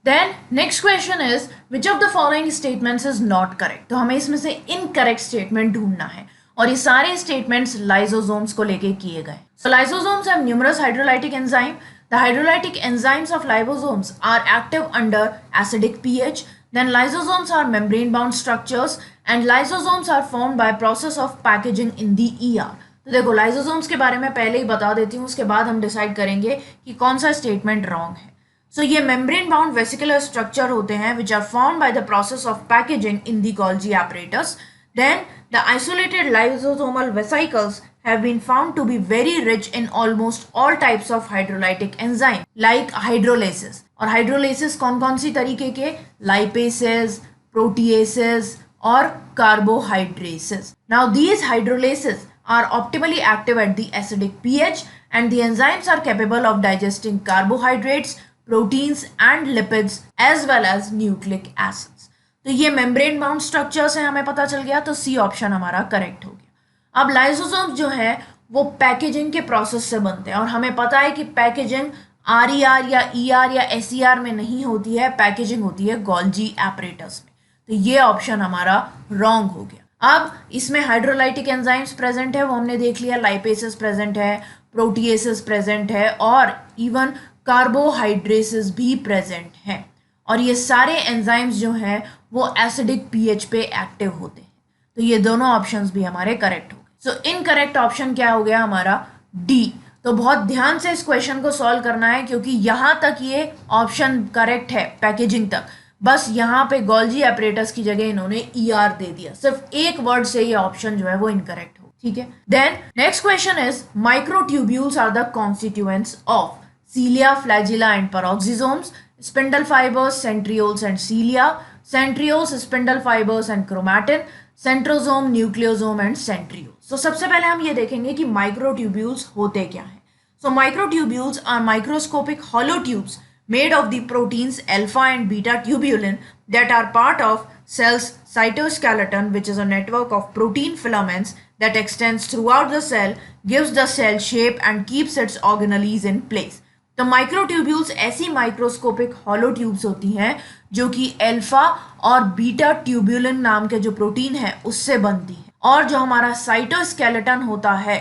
then next question is which of the following statements is not correct. तो हमें इसमें से इनकरेक्ट स्टेटमेंट ढूंढना है और ये सारे स्टेटमेंट्स लाइसोसोम्स को लेके किए गए। So lysosomes have numerous hydrolytic enzyme. The hydrolytic enzymes of liposomes are active under acidic pH. Then lysosomes are membrane bound structures and lysosomes are formed by process of packaging in the ER. तो देखो lysosomes के बारे में पहले ही बता देती हूँ, उसके बाद हम डिसाइड करेंगे कि कौन सा स्टेटमेंट रॉन्ग है. सो ये membrane bound vesicular structure होते हैं which are formed by the process of packaging in the Golgi apparatus. Then the isolated lysosomal vesicles have been found to be very rich in almost all types of hydrolytic enzyme like hydrolases. और hydrolysis कौन कौन सी तरीके के? Lipases, proteases और carbohydrases. Now these hydrolases are optimally active at the acidic pH and the enzymes are capable of digesting carbohydrates, proteins and lipids as well as nucleic acids. तो ये membrane bound structures हैं, हमें पता चल गया, तो C option हमारा correct हो गया. अब लाइसोसोम्स जो है वो पैकेजिंग के प्रोसेस से बनते हैं और हमें पता है कि पैकेजिंग RER या ER या SER में नहीं होती है, पैकेजिंग होती है गोल्जी एपरेटस में. तो ये ऑप्शन हमारा रॉन्ग हो गया. अब इसमें हाइड्रोलाइटिक एंजाइम्स प्रेजेंट है, वो हमने देख लिया. लाइपेसेस प्रेजेंट है, प्रोटीएसेस प्रेजेंट है और इवन कार्बोहाइड्रेसेस भी प्रेजेंट हैं. और ये सारे एंजाइम्स जो हैं वो एसिडिक पीएच पे एक्टिव होते हैं. तो ये दोनों ऑप्शंस भी हमारे करेक्ट हो गए. सो इनकरेक्ट ऑप्शन क्या हो गया हमारा? डी. तो बहुत ध्यान से इस क्वेश्चन को सॉल्व करना है क्योंकि यहाँ तक ये ऑप्शन करेक्ट है पैकेजिंग तक, बस यहाँ पे गोल्जी एपरेटस की जगह इन्होंने ER दे दिया. सिर्फ एक वर्ड से ये ऑप्शन जो है वो इनकरेक्ट हो. ठीक है. Then next question is microtubules are the constituents of cilia, flagella and paroxysomes, spindle fibers, centrioles and cilia, centrioles, spindle fibers and chromatin, centrosome, nucleosome and centriole. So सबसे पहले हम ये देखेंगे कि माइक्रोट्यूब्यूल्स होते क्या हैं. So microtubules are microscopic hollow tubes made of the proteins alpha and beta tubulin that are part of cell's cytoskeleton, which is a network of protein filaments that extends throughout the cell, gives the cell shape and keeps its organelles in place. तो microtubules ऐसी microscopic hollow tubes होती हैं जो कि alpha और beta tubulin नाम के जो प्रोटीन है उससे बनती हैं और जो हमारा साइटोस्केलेटन होता है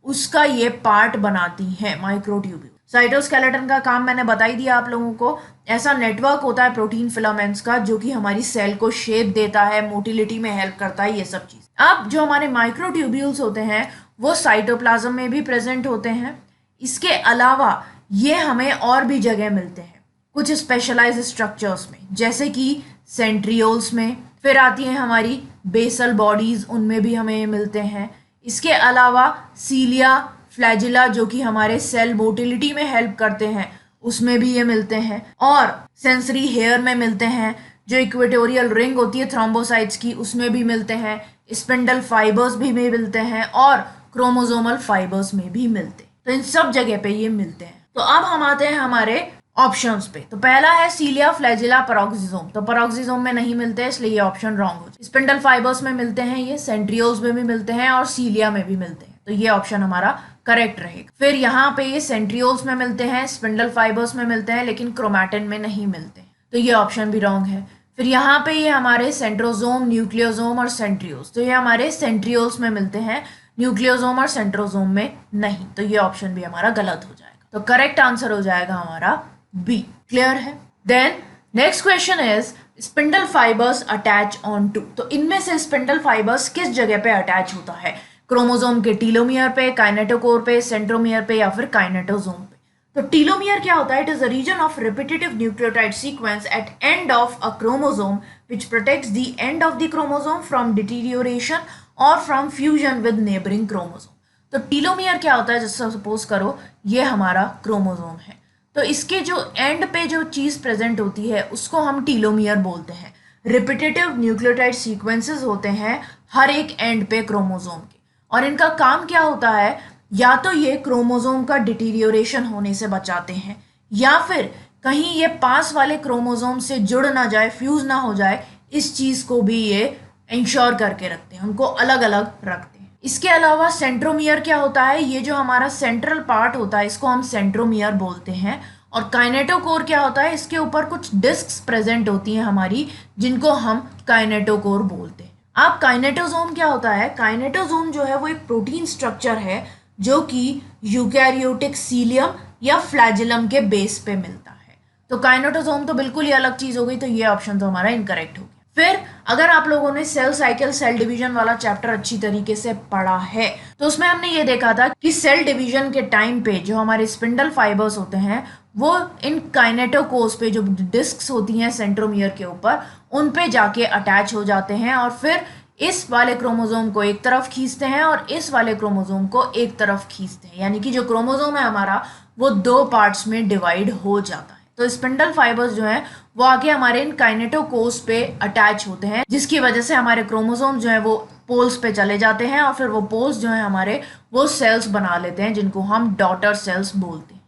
उसका ये पार्ट बनाती हैं माइक्रोट्यूब्यूल. साइटोस्केलेटन का काम मैंने बता ही दिया आप लोगों को. ऐसा नेटवर्क होता है प्रोटीन फिलामेंट्स का जो कि हमारी सेल को शेप देता है, मोटिलिटी में हेल्प करता है, ये सब चीज. अब जो हमारे माइक्रोट्यूब्यूल्स होते हैं वो साइटोप्लाज्म में भी प्रेजेंट होते हैं. इसके अलावा ये हमें और भी जगह मिलते हैं कुछ स्पेशलाइज्ड स्ट्रक्चर्स में, जैसे कि सेंट्रियोल्स में. फिर आती हैं हमारी बेसल बॉडीज, उनमें भी हमें मिलते हैं. इसके अलावा सीलिया, फ्लैजिला जो कि हमारे सेल मोटिलिटी में हेल्प करते हैं उसमें भी ये मिलते हैं. और सेंसरी हेयर में मिलते हैं, जो इक्वेटोरियल रिंग होती है थ्रोम्बोसाइट्स की उसमें भी मिलते हैं. स्पिंडल फाइबर्स भी मिलते हैं और क्रोमोसोमल फाइबर्स में भी मिलते हैं. तो इन सब जगह पे ये मिलते हैं. तो अब हम आते हैं हमारे ऑप्शंस पे. तो पहला है सीलिया, फ्लैजिला, पेरोक्सिसोम. तो पेरोक्सिसोम में नहीं मिलते इसलिए ये ऑप्शन रॉन्ग हो जाए. स्पिंडल फाइबर्स में मिलते हैं, ये सेंट्रियोल्स में भी मिलते हैं और सीलिया में भी मिलते हैं. तो ये ऑप्शन हमारा करेक्ट रहेगा. फिर यहाँ पे ये सेंट्रियोल्स में मिलते हैं, स्पिंडल फाइबर्स में मिलते हैं लेकिन क्रोमैटिन में नहीं मिलते, तो ये ऑप्शन भी रॉन्ग है. फिर यहाँ पे ये हमारे सेंट्रोजोम, न्यूक्लियोसोम और सेंट्रियोल्स, तो ये हमारे सेंट्रियोल्स में मिलते हैं, न्यूक्लियोसोम और सेंट्रोजोम में नहीं. तो ये ऑप्शन भी हमारा गलत हो जाएगा. तो करेक्ट आंसर हो जाएगा हमारा बी. क्लियर है. Then next question is spindle fibres attach on to. तो इनमें से स्पिंडल फाइबर्स किस जगह पे अटैच होता है? क्रोमोसोम के टीलोमियर पे, काइनेटोकोर पे, सेंट्रोमियर पे या फिर काइनेटोसोम पे. तो टीलोमियर क्या होता है? It is a region of repetitive nucleotide sequence at end of a chromosome which protects the end of the chromosome from deterioration और from fusion with neighbouring chromosome. तो टीलोमियर क्या होता है? जैसे सपोज करो ये हमारा क्रोमोसोम है, तो इसके जो एंड पे जो चीज़ प्रेजेंट होती है उसको हम टीलोमियर बोलते हैं. रिपीटेटिव न्यूक्लियोटाइड सीक्वेंसेस होते हैं हर एक एंड पे क्रोमोसोम के, और इनका काम क्या होता है? या तो ये क्रोमोसोम का डिटीरियोरेशन होने से बचाते हैं या फिर कहीं ये पास वाले क्रोमोसोम से जुड़ ना जाए, फ्यूज ना हो जाए, इस चीज़ को भी ये इंश्योर करके रखते हैं, उनको अलग अलग रखते हैं. इसके अलावा सेंट्रोमियर क्या होता है? ये जो हमारा सेंट्रल पार्ट होता है इसको हम सेंट्रोमियर बोलते हैं. और काइनेटोकोर क्या होता है? इसके ऊपर कुछ डिस्क्स प्रेजेंट होती हैं हमारी जिनको हम काइनेटोकोर बोलते हैं. अब काइनेटोसोम क्या होता है? काइनेटोसोम जो है वो एक प्रोटीन स्ट्रक्चर है जो कि यूकैरियोटिक सीलियम या फ्लैजिलम के बेस पे मिलता है. तो काइनेटोसोम तो बिल्कुल ही अलग चीज हो गई, तो ये ऑप्शन तो हमारा इनकरेक्ट हो गया। फिर अगर आप लोगों ने सेल साइकिल सेल डिवीजन वाला चैप्टर अच्छी तरीके से पढ़ा है तो उसमें हमने ये देखा था कि सेल डिवीजन के टाइम पे जो हमारे स्पिंडल फाइबर्स होते हैं वो इन काइनेटोकोर्स पे जो डिस्क्स होती हैं सेंट्रोमियर के ऊपर उन पे जाके अटैच हो जाते हैं और फिर इस वाले क्रोमोसोम को एक तरफ खींचते हैं और इस वाले क्रोमोसोम को एक तरफ खींचते हैं, यानी कि जो क्रोमोसोम है हमारा वो दो पार्ट्स में डिवाइड हो जाता है। तो स्पिंडल फाइबर्स जो हैं वो आगे हमारे इन काइनेटोकोर्स पे अटैच होते हैं, जिसकी वजह से हमारे क्रोमोसोम जो है वो पोल्स पे चले जाते हैं और फिर वो पोल्स जो है हमारे वो सेल्स बना लेते हैं जिनको हम डॉटर सेल्स बोलते हैं।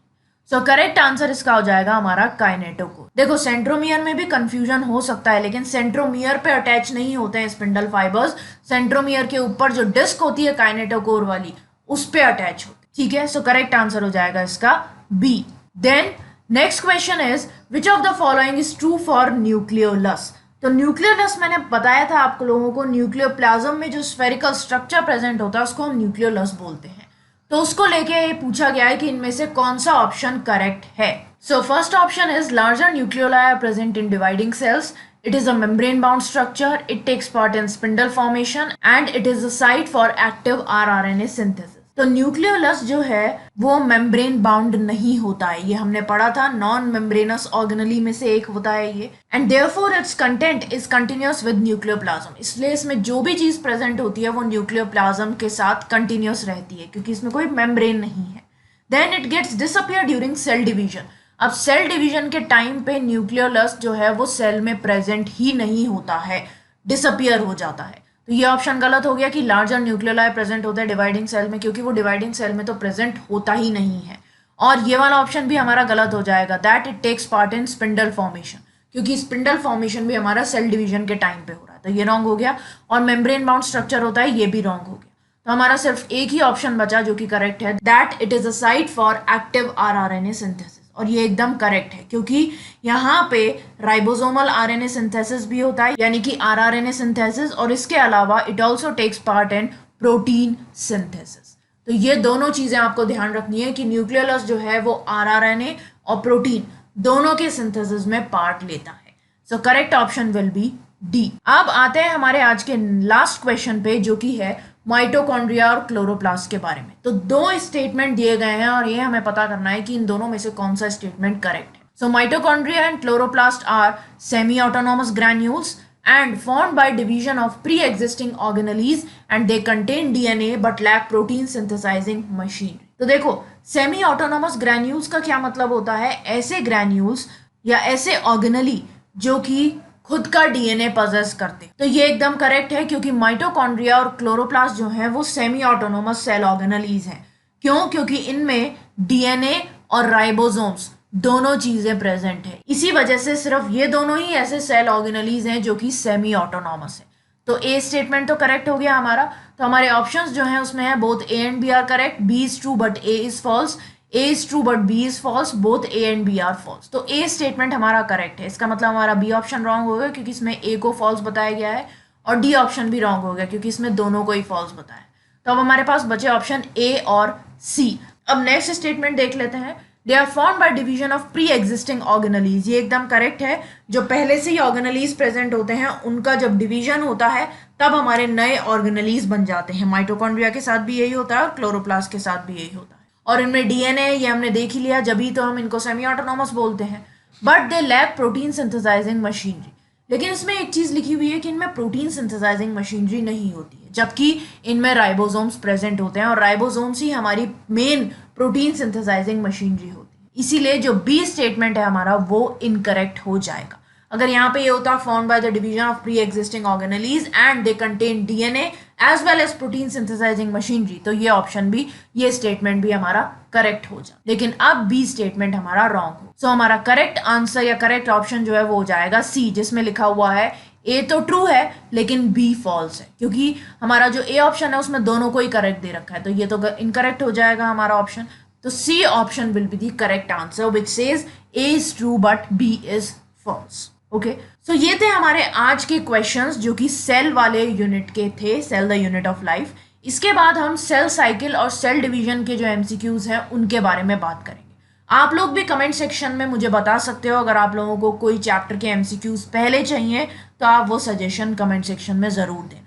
सो करेक्ट आंसर इसका हो जाएगा हमारा काइनेटोकोर। देखो सेंट्रोमियर में भी कंफ्यूजन हो सकता है, लेकिन सेंट्रोमियर पे अटैच नहीं होते हैं स्पिंडल फाइबर्स, सेंट्रोमियर के ऊपर जो डिस्क होती है काइनेटोकोर वाली उस पे अटैच होते हैं। ठीक है, सो करेक्ट आंसर हो जाएगा इसका B. Then next question is which of the following is true for nucleolus. तो न्यूक्लियोलस मैंने बताया था आप लोगों को, न्यूक्लियोप्लाज्म में जो स्फेरिकल स्ट्रक्चर प्रेजेंट होता है उसको हम न्यूक्लियोलस बोलते हैं। तो उसको लेके पूछा गया है कि इनमें से कौन सा ऑप्शन करेक्ट है। So first option is larger nucleoli are present in dividing cells, it is a membrane bound structure, it takes part in spindle formation and it is a site for active rRNA synthesis। तो nucleolus जो है वो membrane bound नहीं होता है, ये हमने पढ़ा था, नॉन मेम्ब्रेनस ऑर्गेनली में से एक होता है ये, and therefore it's content is continuous with nucleoplasm. इसलिए इसमें जो भी चीज प्रेजेंट होती है वो न्यूक्लियोप्लाज्म के साथ कंटिन्यूअस रहती है क्योंकि इसमें कोई मेम्ब्रेन नहीं है। Then it gets disappear during cell division. अब सेल डिवीजन के टाइम पे न्यूक्लियोलस जो है वो सेल में प्रेजेंट ही नहीं होता है, डिसअपियर हो जाता है। तो ये ऑप्शन गलत हो गया कि लार्जर न्यूक्लियोलाई प्रेजेंट होता है डिवाइडिंग सेल में, क्योंकि वो डिवाइडिंग सेल में तो प्रेजेंट होता ही नहीं है। और ये वाला ऑप्शन भी हमारा गलत हो जाएगा, that it takes part in spindle formation, क्योंकि स्पिंडल फॉर्मेशन भी हमारा सेल डिवीजन के टाइम पे हो रहा है, तो ये रॉन्ग हो गया। और मेम्ब्रेन बाउंड स्ट्रक्चर होता है, ये भी रॉन्ग हो गया। तो हमारा सिर्फ एक ही ऑप्शन बचा जो कि करेक्ट है, that it is a site for active rRNA synthesis, और ये एकदम करेक्ट है क्योंकि यहाँ पे राइबोसोमल आरएनए सिंथेसिस भी होता है, यानी कि आरआरएनए सिंथेसिस, और इसके अलावा it also takes part in protein synthesis. तो ये दोनों चीजें आपको ध्यान रखनी है कि न्यूक्लियोलस जो है वो आरआरएनए और प्रोटीन दोनों के सिंथेसिस में पार्ट लेता है। So correct option will B D. अब आते हैं हमारे आज के लास्ट क्वेश्चन पे जो कि है माइटोकॉन्ड्रिया और क्लोरोप्लास्ट के बारे में। तो दो स्टेटमेंट दिए गए हैं और ये हमें पता करना है कि इन दोनों में से कौन सा स्टेटमेंट करेक्ट है। So mitochondria and chloroplast are semi autonomous granules and formed by division of pre-existing organelles and they contain DNA but lack protein synthesizing machinery। तो देखो सेमी ऑटोनॉमस ग्रैन्यूल्स का क्या मतलब होता है, ऐसे ग्रैन्यूल्स या ऐसे ऑर्गेनली जो कि खुद का डीएनए पजेस करते। तो ये एकदम करेक्ट है क्योंकि माइटोकॉन्ड्रिया और क्लोरोप्लास्ट जो है वो सेमी ऑटोनोमस सेल ऑर्गेनलीज हैं। क्यों? क्योंकि इनमें डीएनए और राइबोसोम्स दोनों चीजें प्रेजेंट है, इसी वजह से सिर्फ ये दोनों ही ऐसे सेल ऑर्गेनलीज हैं जो कि सेमी ऑटोनॉमस है। तो ए स्टेटमेंट तो करेक्ट हो गया हमारा। तो हमारे ऑप्शंस जो हैं उसमें है both A and B are correct, B is true but A is false, A is true but B is false, both A and B are false. तो ए स्टेटमेंट हमारा करेक्ट है। इसका मतलब हमारा बी ऑप्शन रॉन्ग हो गया क्योंकि इसमें ए को फॉल्स बताया गया है, और डी ऑप्शन भी रॉन्ग हो गया क्योंकि इसमें दोनों को ही फॉल्स बताया। तो अब हमारे पास बचे ऑप्शन ए और सी। अब नेक्स्ट स्टेटमेंट देख लेते हैं, they are formed by division of pre existing organelles. ये एकदम करेक्ट है, जो पहले से ही ऑर्गेनलीज प्रेजेंट होते हैं उनका जब डिवीजन होता है तब हमारे नए ऑर्गेनलीज बन जाते हैं। माइटोकॉन्ड्रिया के साथ भी यही होता है और क्लोरोप्लास्ट के साथ भी यही होता है। और इनमें डीएनए ये हमने देख ही लिया, जब ही तो हम इनको सेमी ऑटोनॉमस बोलते हैं। But they lack protein synthesising machinery. लेकिन इसमें एक चीज लिखी हुई है कि इनमें प्रोटीन सिंथेसाइजिंग मशीनरी नहीं होती है, जबकि इनमें राइबोसोम्स प्रेजेंट होते हैं और राइबोसोम्स ही हमारी मेन प्रोटीन सिंथेसाइजिंग मशीनरी होती है। इसीलिए जो बी स्टेटमेंट है हमारा वो इनकरेक्ट हो जाएगा। अगर यहाँ पे ये होता formed by the division of pre existing organelles and they contain DNA as well as protein synthesising machinery, तो ये ऑप्शन भी, ये स्टेटमेंट भी हमारा करेक्ट हो जाए। लेकिन अब बी स्टेटमेंट हमारा रॉन्ग हो। सो हमारा करेक्ट आंसर या करेक्ट ऑप्शन जो है वो हो जाएगा सी, जिसमें लिखा हुआ है ए तो ट्रू है लेकिन बी फॉल्स है, क्योंकि हमारा जो ए ऑप्शन है उसमें दोनों को ही करेक्ट दे रखा है, तो ये तो इनकरेक्ट हो जाएगा हमारा ऑप्शन। तो C option will be the correct answer which says A is true but B is false. Okay, so ये थे हमारे आज के क्वेश्चंस जो कि सेल वाले यूनिट के थे, cell the unit of life. इसके बाद हम सेल साइकिल और सेल डिवीजन के जो एमसीक्यूज हैं उनके बारे में बात करेंगे। आप लोग भी कमेंट सेक्शन में मुझे बता सकते हो, अगर आप लोगों को कोई चैप्टर के एमसीक्यूज पहले चाहिए तो आप वो सजेशन कमेंट सेक्शन में ज़रूर देना।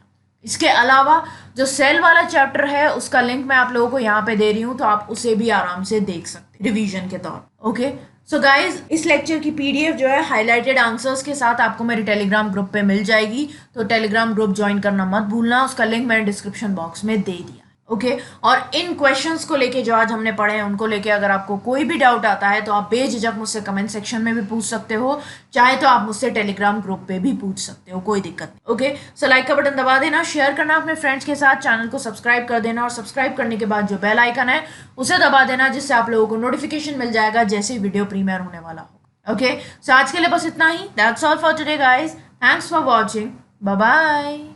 इसके अलावा जो सेल वाला चैप्टर है उसका लिंक मैं आप लोगों को यहाँ पे दे रही हूँ, तो आप उसे भी आराम से देख सकते हैं रिवीजन के तौर। ओके, सो गाइज इस लेक्चर की पीडीएफ जो है हाईलाइटेड आंसर्स के साथ आपको मेरे टेलीग्राम ग्रुप पे मिल जाएगी, तो टेलीग्राम ग्रुप ज्वाइन करना मत भूलना, उसका लिंक मैंने डिस्क्रिप्शन बॉक्स में दे दिया। ओके, और इन क्वेश्चंस को लेके जो आज हमने पढ़े हैं उनको लेके अगर आपको कोई भी डाउट आता है तो आप बेझिझक मुझसे कमेंट सेक्शन में भी पूछ सकते हो, चाहे तो आप मुझसे टेलीग्राम ग्रुप पे भी पूछ सकते हो, कोई दिक्कत नहीं। ओके, सो लाइक का बटन दबा देना, शेयर करना अपने फ्रेंड्स के साथ, चैनल को सब्सक्राइब कर देना और सब्सक्राइब करने के बाद जो बेल आइकन है उसे दबा देना, जिससे आप लोगों को नोटिफिकेशन मिल जाएगा जैसे ही वीडियो प्रीमियर होने वाला होगा। ओके, सो आज के लिए बस इतना ही। That's all for today guys, thanks for watching, bye bye.